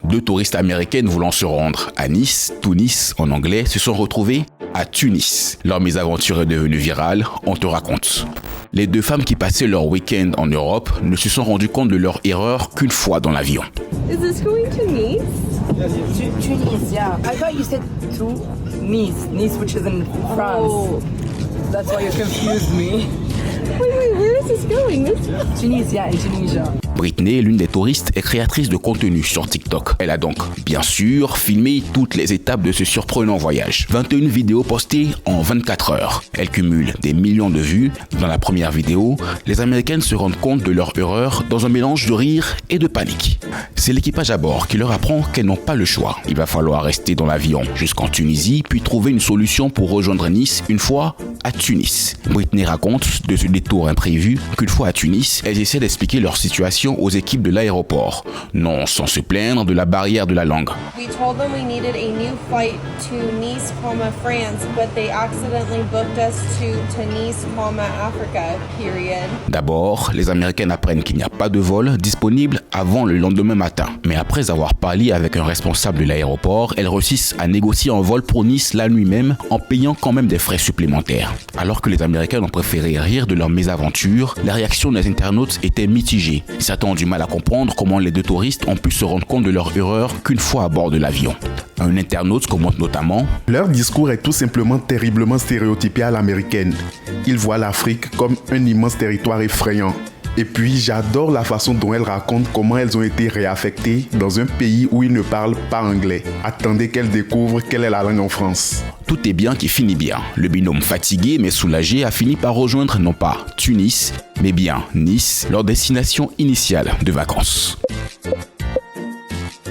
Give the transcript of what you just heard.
Deux touristes américaines voulant se rendre à Nice, Tunis en anglais, se sont retrouvées à Tunis. Leur mésaventure est devenue virale, on te raconte. Les deux femmes qui passaient leur week-end en Europe ne se sont rendues compte de leur erreur qu'une fois dans l'avion. Is this going to Nice? Tunis, yeah. I thought you said to Nice, which is in France. Oh. That's why you confused me. Wait, where is this going? Tunis, yeah, in Tunisia. Britney, l'une des touristes, est créatrice de contenu sur TikTok. Elle a donc, bien sûr, filmé toutes les étapes de ce surprenant voyage. 21 vidéos postées en 24 heures. Elle cumule des millions de vues. Dans la première vidéo, les Américaines se rendent compte de leur erreur dans un mélange de rire et de panique. C'est l'équipage à bord qui leur apprend qu'elles n'ont pas le choix. Il va falloir rester dans l'avion jusqu'en Tunisie, puis trouver une solution pour rejoindre Nice une fois à Tunis. Britney raconte de ce détour imprévu qu'une fois à Tunis, elles essaient d'expliquer leur situation aux équipes de l'aéroport, non sans se plaindre de la barrière de la langue. We told them we needed a new flight to Nice, France, but they accidentally booked us to Nice, Africa, period. D'abord, les Américaines apprennent qu'il n'y a pas de vol disponible avant le lendemain matin. Mais après avoir parlé avec un responsable de l'aéroport, elles réussissent à négocier un vol pour Nice la nuit même en payant quand même des frais supplémentaires. Alors que les Américaines ont préféré rire de leur mésaventure, la réaction des internautes était mitigée. Certains ont du mal à comprendre comment les deux touristes ont pu se rendre compte de leur erreur qu'une fois à bord de l'avion. Un internaute commente notamment « Leur discours est tout simplement terriblement stéréotypé à l'américaine. Ils voient l'Afrique comme un immense territoire effrayant. Et puis j'adore la façon dont elles racontent comment elles ont été réaffectées dans un pays où ils ne parlent pas anglais. Attendez qu'elles découvrent quelle est la langue en France. » Tout est bien qui finit bien. Le binôme fatigué mais soulagé a fini par rejoindre non pas Tunis, mais bien Nice, leur destination initiale de vacances.